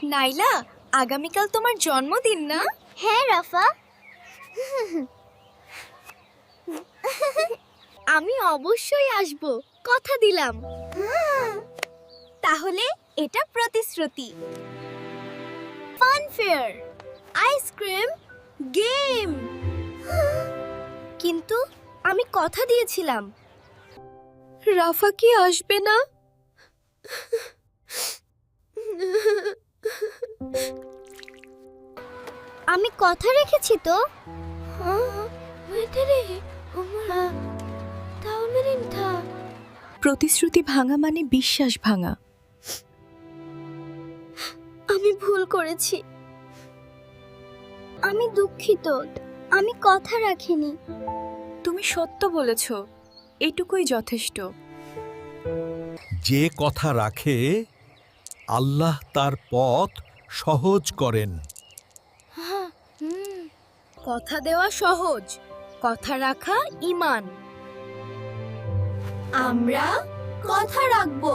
নাইলা, আগামীকাল তোমার জন্মদিন না? হ্যাঁ রাফা, আমি অবশ্যই আসব, কথা দিলাম। তাহলে এটা প্রতিশ্রুতি। ফানফেয়ার, আইসক্রিম, গেম। কিন্তু আমি কথা দিয়েছিলাম। রাফা কি আসবে না? আমি কথা রেখেছি তো। প্রতিশ্রুতি ভাঙা মানে বিশ্বাস ভাঙা। আমি ভুল করেছি। আমি দুঃখিত, আমি কথা রাখিনি। তুমি সত্য বলেছ, এটুকুই যথেষ্ট। যে কথা রাখে আল্লাহ তার পথ সহজ করেন। কথা দেওয়া সহজ, কথা রাখা ঈমান। আমরা কথা রাখবো।